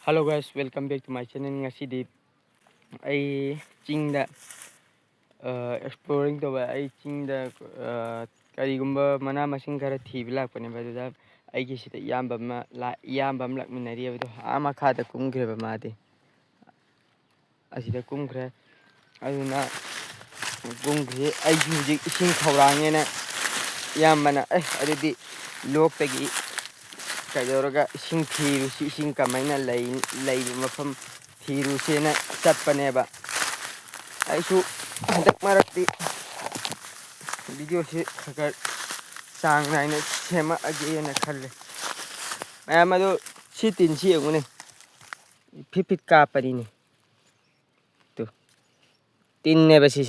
Hello guys, welcome back to my channel. Ngasi ay chingda exploring to ba ay chingda karigumba mana masing khara thibi lakpane ba da ai gi sita iyambam lakminari ba ama khada kumgre ba made asida kumgre aduna kumgre ai ji ising khawrange na iyambana adidi lok tagi kayoroga ising thiru si ising kamaina lay mafam thiru sena chapane ba aisu handak marakti video se khakar sang naina sema age na khalle mayam ado si tin si ngune phipit ka pari ni to tin ne ba si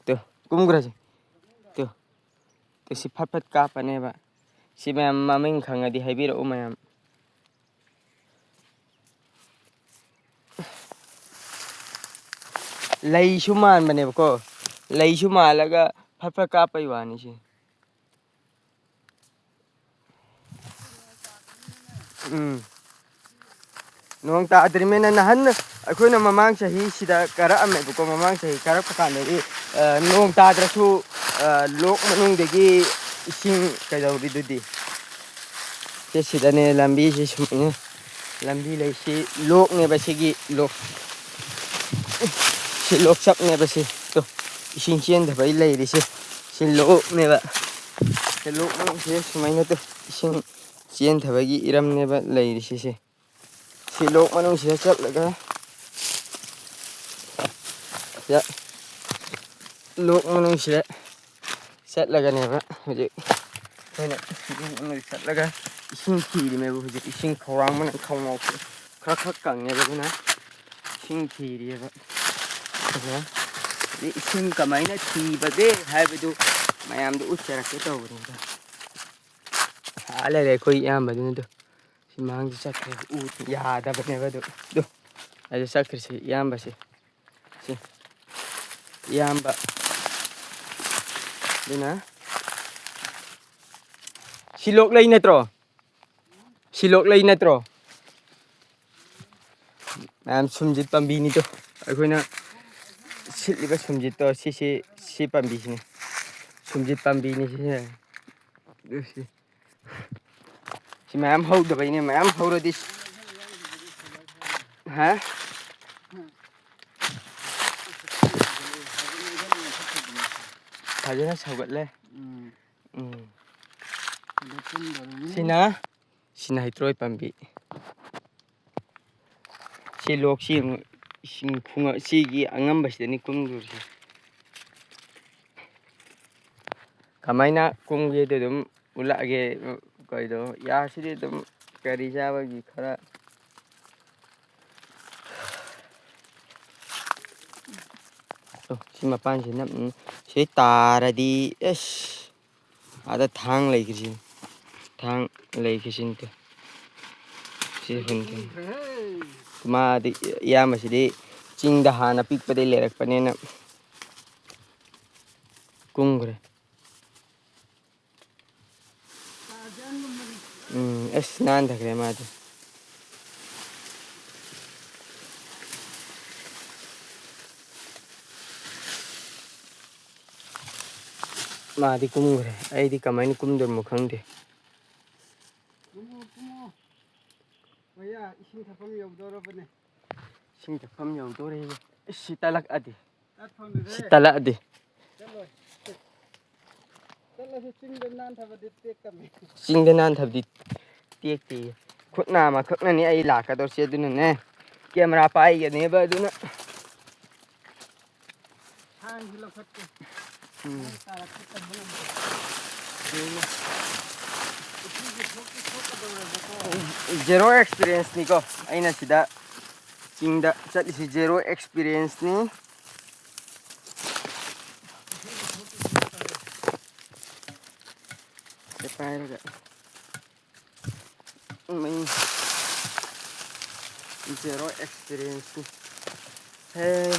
to kumgra to si phat ka pane ba si mayam maming khangadi haibira o mayam lay suman bane ko lay sumalaga phat ka pai wani si nong ta adrimena nahan akhona mamang sahi sida kara ame ko mamang sahi kara pakane nong ta adrasu lok manung degi ising kaidawri dudi se sidane lambi si sumne lambi lay si lok ne basigi lok si lok sap ne basi to ising chen da bai lay ri si lok ne ba se lok manung se sumaina to ising chen thabagi iram ne ba lay ri si lok manung si chap laga ya lok manung si set laga ne ba hoje hoina manung set laga ising thiri me hoje ising khawang man khawngau khak kang ne ba na ising thiri ba ising kamaina thiba de haibadu mayam du uchara ke to bani ba ale re koi yam ba du simang sakre u ya da bane ba do ai sakre si yam ba si yam ba dina silok lay natro am sumjit pambi ni to akoina sitliba sumjit to si pambi ni sumjit pambi ni si mayam hau da bayne mayam hauradi ha fajana saugatle sina hitroi pambi si lok si sing khunga si gi angam basdani kumdur si kamaina kumge de dum ulage koido ya si dum kari jaba gi khara to si mapan si nam si taradi ada thang lay kisin to si hunti ma di ya masidi chingda hana pikpade lerak panena kungre nan thakre ma di kumgre ai di kamain kumdur mo khangde maya ising thapam yawdoro bane ising thapam yawdore sitalak adi chingda nan thabdi tekti khutna ma khakna ni ai lakador se duna ne camera pai ga ne ba duna hang hilo khatte zero experience ni ko aina sida chingda chatli zero experience ni sepaira zero experience ni hey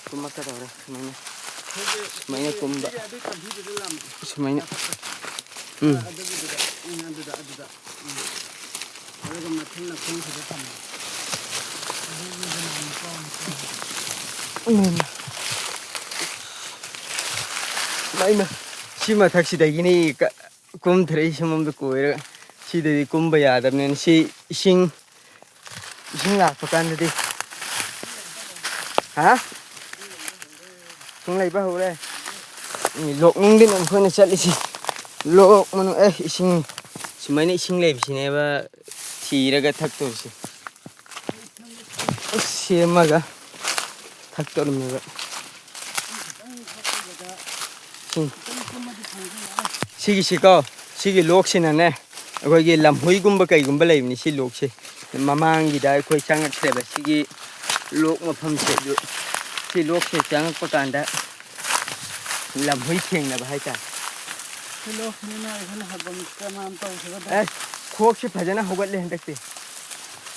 ꯀꯨꯝꯃꯛꯀꯗꯧꯔꯦ ꯁꯨꯃꯥꯏꯅ ꯀꯨꯝꯕ ꯁꯨꯃꯥꯏꯅ ꯁꯤ ꯃꯊꯛꯁꯤꯗꯒꯤꯅꯤ ꯀꯨꯝꯊꯔꯛꯏ ꯁꯣꯝꯗ ꯀꯣꯏꯔꯒ ꯁꯤꯗꯗꯤ ꯀꯨꯝꯕ ꯌꯥꯗꯕꯅꯤꯅ ꯁꯤ ꯏꯁꯤꯡ ꯂꯥꯛꯄ ꯀꯥꯟꯗꯗꯤ ꯍꯥ ꯏꯁꯤꯡ ꯂꯩꯕ ꯍꯧꯔꯦ ꯂꯣꯛ ꯅꯨꯡꯗꯤꯅ ꯑꯩꯈꯣꯏꯅ ꯆꯠꯂꯤꯁꯤ ꯂꯣꯛ ꯃꯅꯨꯡ ꯏꯁꯤꯡ ꯁꯨꯃꯥꯏꯅ ꯏꯁꯤꯡ ꯂꯩꯕꯁꯤꯅꯦꯕ ꯊꯤꯔꯒ ꯊꯛꯇꯣꯏꯁꯤ ꯁꯦꯝꯃꯒ ꯊꯛꯇꯧꯔꯤꯅꯦꯕ ꯁꯤꯒꯤꯁꯤꯀꯣ ꯁꯤꯒꯤ ꯂꯣꯛꯁꯤꯅꯅꯦ ꯑꯩꯈꯣꯏꯒꯤ ꯂꯝꯍꯨꯏꯒꯨꯝꯕ ꯀꯩꯒꯨꯝꯕ ꯂꯩꯕꯅꯤ ꯁꯤ ꯂꯣꯛꯁꯦ ꯃꯃꯥꯡꯒꯤꯗ ꯑꯩꯈꯣꯏ ꯆꯪꯉꯛꯈ꯭ꯔꯦꯕ ꯁꯤꯒꯤ ꯂꯣꯛ ꯃꯐꯝꯁꯦ ꯁꯤ ꯂꯣꯛꯁꯦ ꯆꯪꯉꯛꯄ ꯀꯥꯟꯗ ꯂꯝꯍꯨꯏ ꯊꯦꯡꯅꯕ ꯍꯥꯏꯇꯥꯔꯦ ꯈꯣꯛꯁꯤ ꯐꯖꯅ ꯍꯧꯒꯠꯂꯦ ꯍꯟꯗꯛꯇꯤ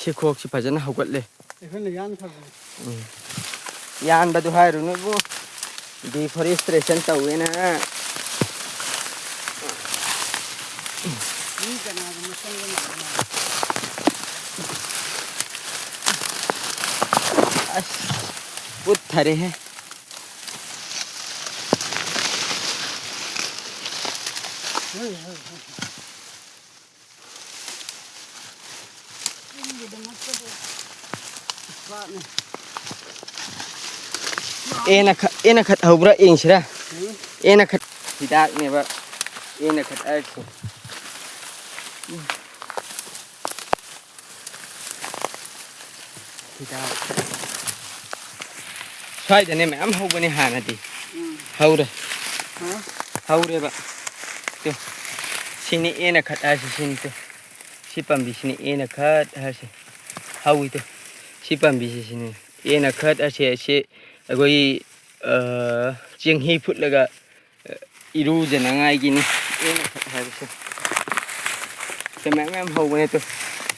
ꯁꯤ ꯈꯣꯛꯁꯤ ꯐꯖꯅ ꯍꯧꯒꯠꯂꯦ ꯌꯥꯟꯕꯗꯨ ꯍꯥꯏꯔꯨꯅꯨ ꯏꯕꯨꯡꯉꯣ ꯗꯤꯐꯣꯔꯦꯁꯇ꯭ꯔꯦꯁꯟ ꯇꯧꯋꯦꯅ ꯑꯁ ꯄꯨꯠꯊꯔꯦꯍꯦ ꯑꯦꯅ ꯈꯠ ꯍꯧꯕ꯭ꯔꯥ ꯌꯦꯡꯁꯤꯔꯥ ꯑꯦꯅ ꯈꯠ ꯍꯤꯗꯥꯛꯅꯦꯕ ꯑꯦꯅ ꯈꯠ ꯍꯥꯏꯔꯤꯁꯦ ꯍꯤꯗꯥꯛ ꯁ꯭ꯋꯥꯏꯗꯅꯦ ꯃꯌꯥꯝ ꯍꯧꯕꯅꯦ ꯍꯥꯟꯅꯗꯤ ꯍꯧꯔꯦꯕ ꯁꯤꯅꯤ ꯑꯦꯅ ꯈꯠ ꯍꯥꯏꯔꯤꯁꯤ ꯁꯤꯅꯤ ꯁꯤ ꯄꯥꯝꯕꯤꯁꯤꯅꯤ ꯑꯦꯅ ꯈꯠ ꯍꯥꯏꯔꯤꯁꯤ ꯍꯧꯏꯗꯣ ꯁꯤ ꯄꯥꯝꯕꯤꯁꯤ ꯁꯤꯅꯤ ꯑꯦꯅ ꯈꯠ ꯍꯥꯏꯁꯦ ꯑꯁꯤ ꯑꯩꯈꯣꯏ ꯆꯦꯡꯍꯤ ꯐꯨꯠꯂꯒ ꯏꯔꯨꯖꯅꯉꯥꯏꯒꯤꯅꯤ ꯑꯦꯅ ꯈꯠ ꯍꯥꯏꯕꯁꯦ ꯁꯤ ꯃꯌꯥꯝ ꯍꯧꯕꯅꯦ ꯇꯨ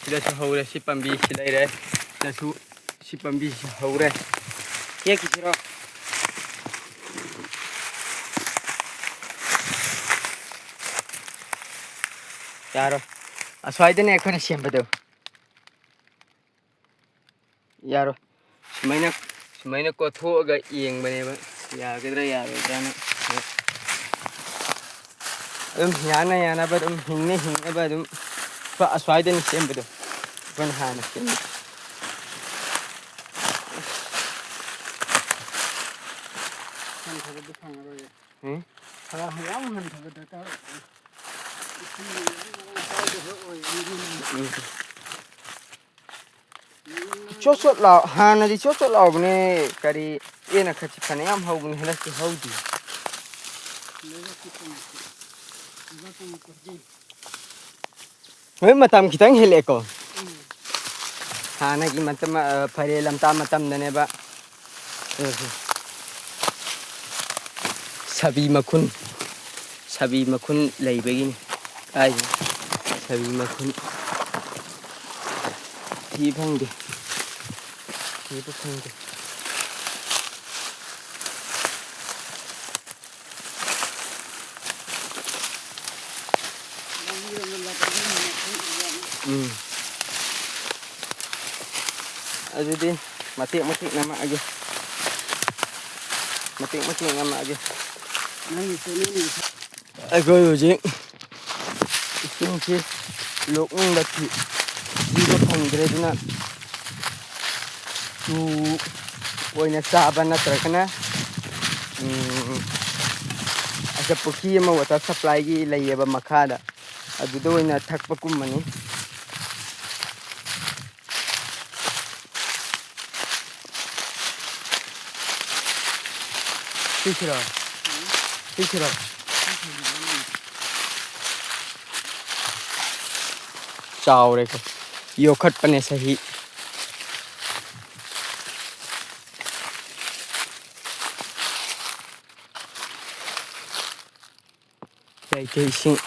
ꯁꯤꯗꯁꯨ ꯍꯧꯔꯦ ꯁꯤ ꯄꯥꯝꯕꯤꯁꯤ ꯂꯩꯔꯦ ꯁꯤꯗꯁꯨ ꯁꯤ ꯄꯥꯝꯕꯤꯁꯤ ꯍꯧꯔꯦ ꯍꯦꯛꯈꯤꯁꯤꯔꯣ ꯌꯥꯔꯣꯏ ꯑꯁ꯭ꯋꯥꯏꯗꯅꯦ ꯑꯩꯈꯣꯏꯅ ꯁꯦꯝꯕꯗꯣ ꯌꯥꯔꯣꯏ ꯁꯨꯃꯥꯏꯅ ꯀꯣꯊꯣꯛꯑꯒ ꯌꯦꯡꯕꯅꯦꯕ ꯌꯥꯒꯗ꯭ꯔꯥ ꯌꯥꯔꯣꯏꯗ꯭ꯔꯥꯅ ꯑꯗꯨꯝ ꯌꯥꯅꯕ ꯑꯗꯨꯝ ꯍꯤꯡꯅꯕ ꯑꯗꯨꯝ ꯑꯁ꯭ꯋꯥꯏꯗꯅ ꯁꯦꯝꯕꯗꯣ ꯑꯩꯈꯣꯏꯅ ꯍꯥꯟꯅ ꯁꯦꯝꯕ ꯆꯣꯠ ꯆꯣꯠ ꯂꯥꯎ ꯍꯥꯟꯅꯗꯤ ꯆꯣꯠ ꯆꯣꯠ ꯂꯥꯎꯕꯅꯦ ꯀꯔꯤ ꯑꯦꯅ ꯈꯠꯁꯤ ꯐꯅꯌꯥꯝ ꯍꯧꯕꯅꯤ ꯍꯟꯗꯛꯇꯤ ꯍꯧꯗꯦ ꯍꯣꯏ ꯃꯇꯝ ꯈꯤꯇꯪ ꯍꯦꯜꯂꯛꯑꯦꯀꯣ ꯍꯥꯟꯅꯒꯤ ꯃꯇꯝ ꯐꯔꯦ ꯂꯝꯇꯥ ꯃꯇꯝꯗꯅꯦꯕ ꯁꯥꯕꯤ ꯃꯈꯨꯟ ꯂꯩꯕꯒꯤꯅꯤ ꯀꯥꯏꯁꯦ ꯁꯥꯕꯤ ꯃꯈꯨꯟ ꯊꯤꯕ ꯐꯪꯗꯦ ꯑꯗꯨꯗꯤ ꯃꯇꯦꯛ ꯅꯝꯃꯛꯑꯒꯦ ꯑꯩꯈꯣꯏ ꯍꯧꯖꯤꯛ ꯏꯁꯤꯡꯁꯤ ꯂꯣꯛꯅꯨꯡꯗ ꯊꯤꯕ ꯐꯪꯗ꯭ꯔꯦ ꯑꯗꯨꯅ ꯇꯨ ꯑꯣꯏꯅ ꯆꯥꯕ ꯅꯠꯇ꯭ꯔꯒꯅ ꯄꯨꯈ꯭ꯔꯤ ꯑꯃ ꯋꯥꯇꯔ ꯁꯄ꯭ꯂꯥꯏꯒꯤ ꯂꯩꯌꯦꯕ ꯃꯈꯥꯗ ꯑꯗꯨꯗ ꯑꯣꯏꯅ ꯊꯛꯄ ꯀꯨꯝꯃꯅꯤ ꯁꯤꯁꯤꯔꯣ ꯆꯥꯎꯔꯦꯀꯣ ꯌꯣꯛꯈꯠꯄꯅꯦ ꯆꯍꯤ ꯏꯁꯤꯡ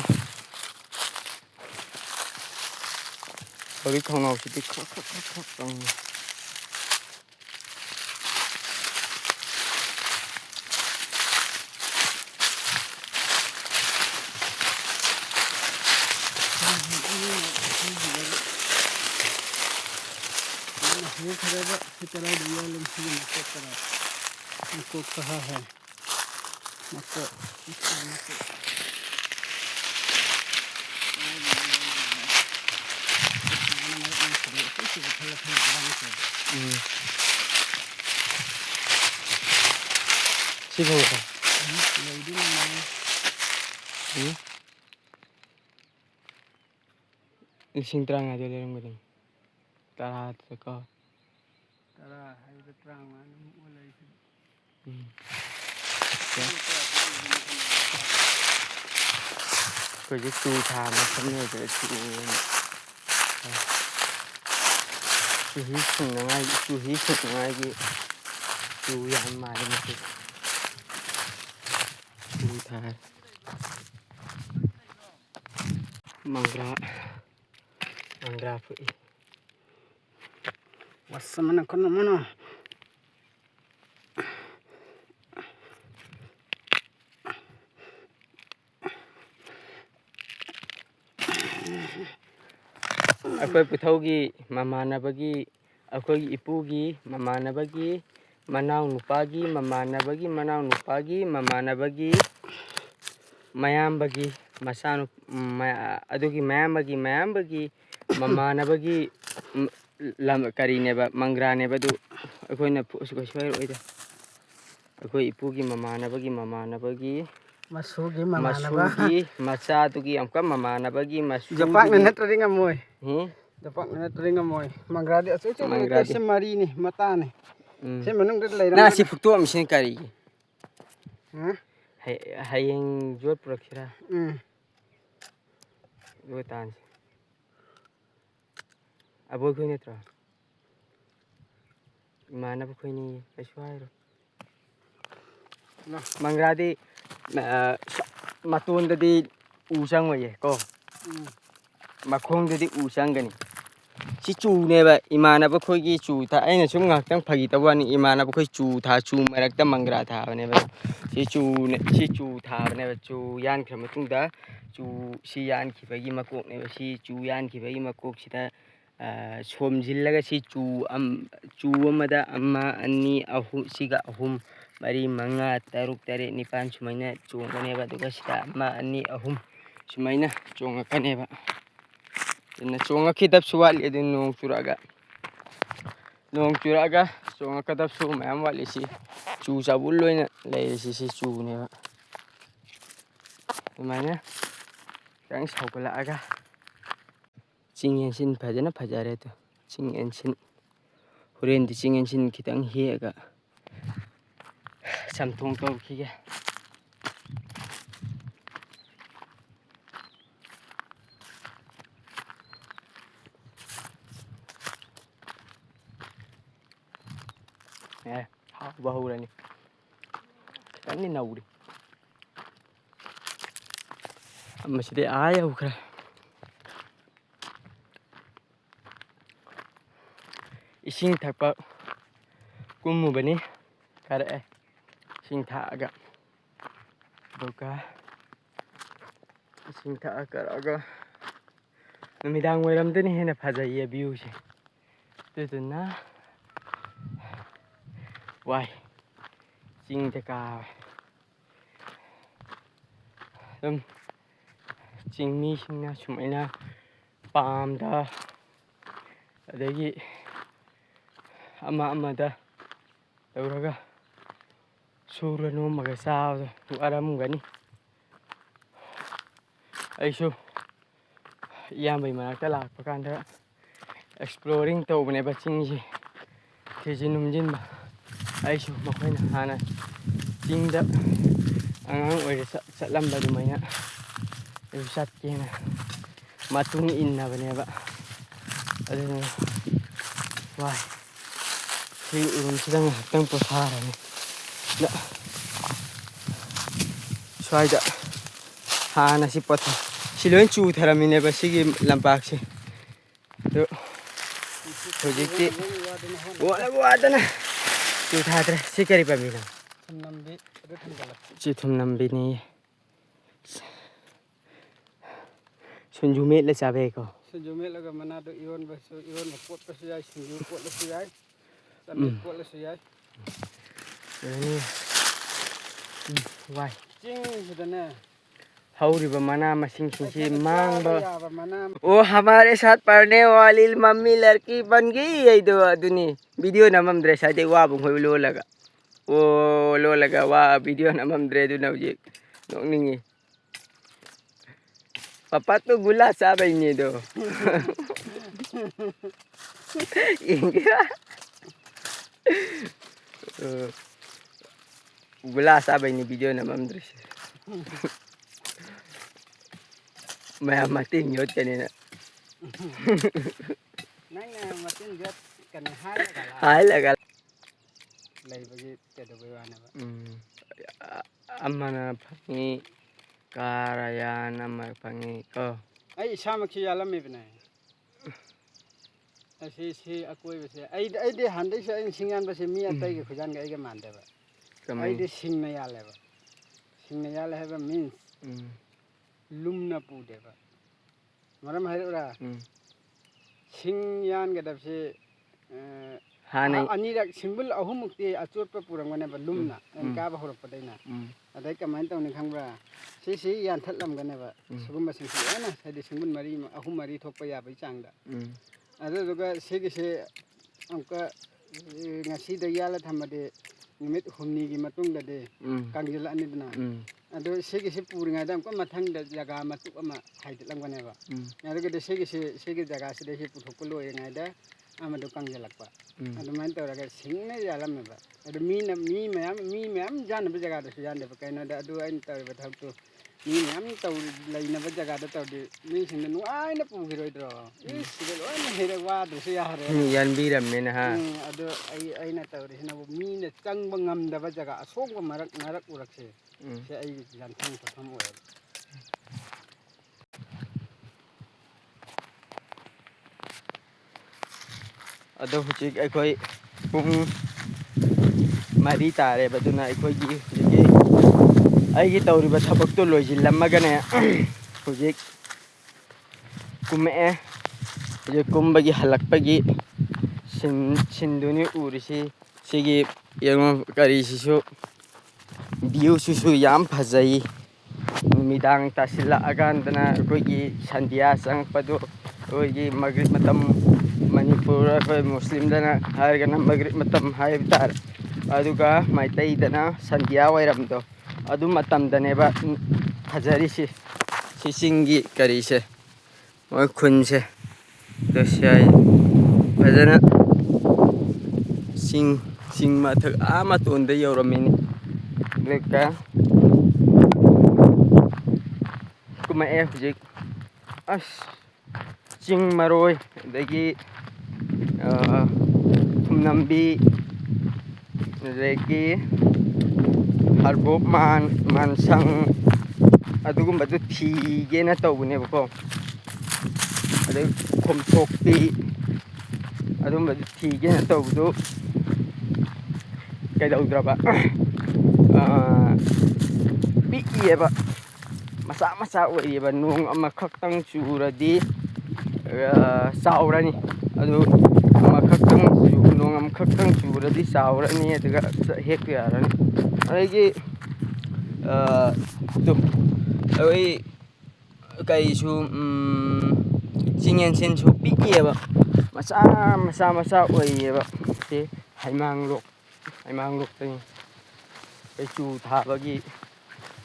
ꯍꯧꯖꯤꯛ ꯊꯣꯡꯅꯥꯎꯁꯤꯗꯤ ꯈꯔ ꯀꯪꯉꯤ Hú khá đó, thì ta lại đi lên khi mà cột ta là cột cả hai mà cột Chị không phải. lấy đi mà Lising terang aja dari rumah. Tarat seko. ta là hay cái trang mà nó mua lấy Cái gì chu thà mà không nhớ cái chu hít sừng ngay cái chu yan mà đi một chu thà mangga phụ. wasa mana kono mana Akwai puthaugi mamanabagi akwai ipugi mamanabagi manau nupagi mamanabagi manau nupagi mamanabagi mayambagi masanu adugi mayambagi mamanabagi lam karineba mangrane badu akoina sukai oida akoi ipugi mamanabagi masugi mamana ba masugi machatugi amka mamanabagi masugi japak na natri ngamoy japak na natri ngamoy mangradi aso Mangradi. se mari ni mata ni se manung det lay na si fuktu amsin kari ha hayeng jot prakira jotan aboy ko netra mana ko ni peswairo mangradi matundadi usang oye ko makhongdadi usang gani si chuneba imanaba khoigi chu tha aina sum ngaktang phagi tawani imanaba khoi chu tha chu marakta mangra tha bane ba si chu tha bane ba chu yan khra matungda chu si yan khibagi makok ne ba si chu yan khibagi makok sida somjillaga si chu amada amma anni ahu siga ahum mari manga taruk tare nipan sumaina chungane ba duga sida amma anni ahum sumaina chungakane ba ina chonga khidap suwal edin nong churaga chonga kadap su mayam wali si chu sabul loina lay si chu ne ba mana kang saukala aga chingen sin phajana phajare to chingen sin horen di chingen sin kitang hi aga samthong to khiga bau ra ni kan ni nauri amma side aya ukra ising thakpa kumu bani kare ising thaga doka ising thaga aga namidang wairamdani hena phajaiya view se tuduna wai ching te ka ching mi singna sumaina pam da adagi amada tawraga sura no maga sao aram gani aisu iyambai manakta lakpa kanda exploring tawbane ba chingji thejinumjin ba aisu makoina hana chingda angang oire chatlamba dumaina satkena matung inna bane ba aduna wai si urun sidang tang posara ni na swaida hana si pot siloin chu tharamine ba sigi lampak se to projecti wadana chu thadre sikari pamina nambe ada tanggal chithum nambi ni sunjume le chabe ko ꯁꯤꯡꯖꯨ ꯃꯦꯠꯂꯒ ꯃꯅꯥꯗꯣ ꯏꯔꯣꯟꯕ ꯀꯣꯠꯄꯁꯨ ꯌꯥꯏ ꯁꯤꯡꯖꯨ ꯀꯣꯠꯂꯁꯨ ꯌꯥꯏ ꯆꯝꯅ ꯀꯣꯠꯂꯁꯨ ꯌꯥꯏ ꯋꯥꯏ ꯆꯤꯡꯁꯤꯗꯅꯦ हौरिबा मना मसिंग सिंसी मांगबा याबा मना ओ हमारे साथ पढ़ने वाली मम्मी लड़की बन गई है दो अदुनी वीडियो नममद्रे सादे वा बुंगोय लोलगा ओ लोलगा वा वीडियो नममद्रे दु नवजी नोंनिंगी पापा तो गुला साबैनी दो इंगा गुला साबैनी वीडियो नममद्रे मैं मतीन योत कने नंग मतीन योत कने हाय लगा लैबगी केदबय वानाबा अमना फंगी कारयान अमर फंगी को आई इसामखि यालमेबने ऐसे अकोइबसे आई हांदैसे आई सिंगानबसे मी अतैगे खुजानगे आइगे मानदेबा आई सिंगना यालेबा सिंगना याले हेबा मीन्स लुमना पुदेबा मरम हाइरा सिंग यानगदबसे हाने अनिरक सिंबल अहुमुक्ति अचोटप पुरंगनेबा लुमना एनकाबा होरपदैना अदै कमाइन तौनि खंब्रा सिसि यानथलमगनेबा सुगुम सिंसि एना साइदि सिंबल मरी अहुम मरी थोकपा याबै चांगदा अदुगा सिगिसे अंका ngasi yala thamade numit humni matungdade kangjil anidna ado segisi puringa dam ko mathang da jaga matu ama haidlangbaneba aduga segi jaga side he puthoklo yengaida amado kangjilakpa ado man tawraga singna yalameba ado mi mayam janaba jaga da janaba kaina da ado ain tawba thakto mi mayam taw lainaba jaga da tawde mi singna nuaina pugiroidro isige loina hera wa do se yare yanbiramne ha ado aina tawrisina mi na changba ngamdaba jaga asongba marak narak urakse se ai janthang patham oya अदो हुचिक अखोई पुंग मरी तारे बदुना अखोई हुजिक आइगी तौरिबा थबक तो लोइजिल्लमगने हुजिक Kumey हुजिक कुंबगी हलकपगी सिंदुनी उरिसी सिगी यंगो करिसिसु view सुसु याम फजई मिदांग तासिला अगांदना अखोई संध्या संगपदो अखोई मगरिब मतम मणिपुर अखोई मुस्लिम दना हारगना मगरिब मतम हाइबतार अदुगा माइतई दना संध्या वैरमदो अदु मतम दनेबा फजरिसि सिसिंगी करिसे ओय खुनसे दसयाय फजना सिंग माथक आमा तोंदे यौरमिनी लेका कुमा ए हुजिक अस चिंग मरोय दगी थुमनंबी दगी हरबोप मानसंग अदुगुंबदु थीगेना तौबनेबको अदे खोमथोकपी अदुगुंबदु थीगेना तौबदु कैदौद्रबा पिएबा मसा मसा ओइबा नोंग अमखक्तंग चुरदी चावरनी अदु अमखक्तंग नोंग अमखक्तंग चुरदी चावरनी अदुगा हेक यारनी अदगी तो ओइ कइसु चिंगेन सेन सु पिएबा मसा मसा ओइबा ते हाइमांगलोक तनी कइचु थाबगी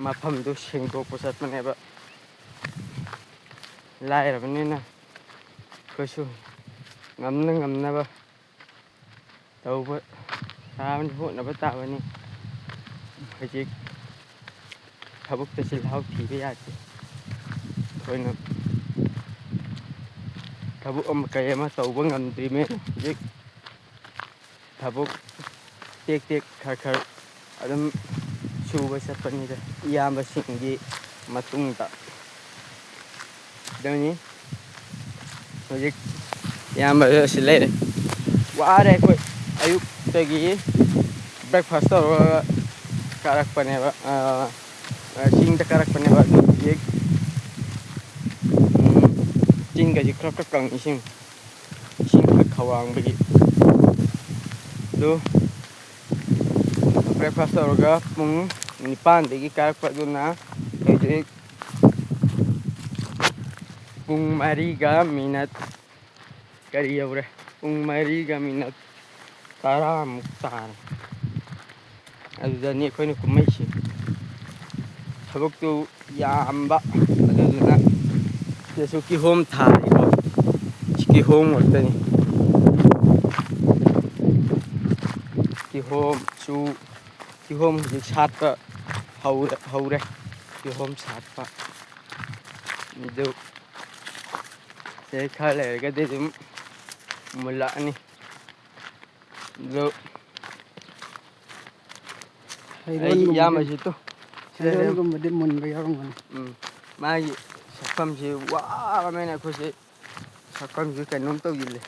मफमदु सेंगदोकपा चटमनेबा लाइरबनिना कइसु ngamnaba tauba taban hotnaba tabani hajik thabuk tasil hau thibe yate koina thabuk am kayama tauba ngamdri me hajik thabuk tek khar adam suba sapani da iyamba singi matungda dani hajik iyamba silere ware koi ayuk tagi breakfast or karak paneba sing da karak paneba ꯆꯤꯟꯒꯁꯤ ꯈꯔ ꯈꯔ ꯀꯪꯉꯤ ꯏꯁꯤꯡ ꯈꯔ ꯈꯧꯔꯥꯡꯕꯒꯤ ꯑꯗꯨ breakfast ꯇꯧꯔꯒ ꯄꯨꯡ 9 ꯀꯥꯔꯛꯄ ꯑꯗꯨꯅ ꯍꯧꯖꯤꯛ ꯄꯨꯡ 4 ꯀꯔꯤ ꯌꯧꯔꯦ ꯄꯨꯡ 4 10 ꯇꯥꯔꯦ ꯑꯗꯨꯗꯅꯤ ꯑꯩꯈꯣꯏꯅ ꯀꯨꯝꯃꯩꯁꯤ ꯊꯕꯛꯇꯨ ꯌꯥꯝꯕ ꯑꯗꯨꯗꯨꯅ ꯁꯤꯗꯁꯨ ꯀꯤꯍꯣꯝ ꯊꯥꯔꯤꯀꯣ ꯀꯤꯍꯣꯝ ꯉꯥꯛꯇꯅꯤ ꯀꯤꯍꯣꯝ ꯍꯧꯖꯤꯛ ꯁꯥꯠꯄ ꯍꯧꯔꯦ ꯀꯤꯍꯣꯝ ꯁꯥꯠꯄ ꯑꯗꯨ ꯈꯔ ꯂꯩꯔꯒꯗꯤ ꯑꯗꯨꯝ ꯃꯨꯜꯂꯛꯑꯅꯤ ꯑꯗꯨ ꯑꯩꯒꯤ ꯏꯌꯥꯝꯕꯁꯤꯇꯣ ꯍꯩꯔꯣꯟꯒꯨꯝꯕꯗꯤ ꯃꯨꯟꯕ ꯌꯥꯎꯔꯝꯒꯅꯤ ꯃꯥꯒꯤ ꯁꯛꯐꯝꯁꯤ ꯋꯥꯔꯕꯅꯤꯅ ꯑꯩꯈꯣꯏꯁꯦ ꯁꯛꯐꯝꯁꯤ ꯀꯩꯅꯣꯝ ꯇꯧꯁꯤꯜꯂꯦ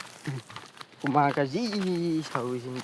ꯍꯨꯃꯥꯡꯒ ꯖꯤ ꯁꯧꯔꯤꯁꯤꯅꯤ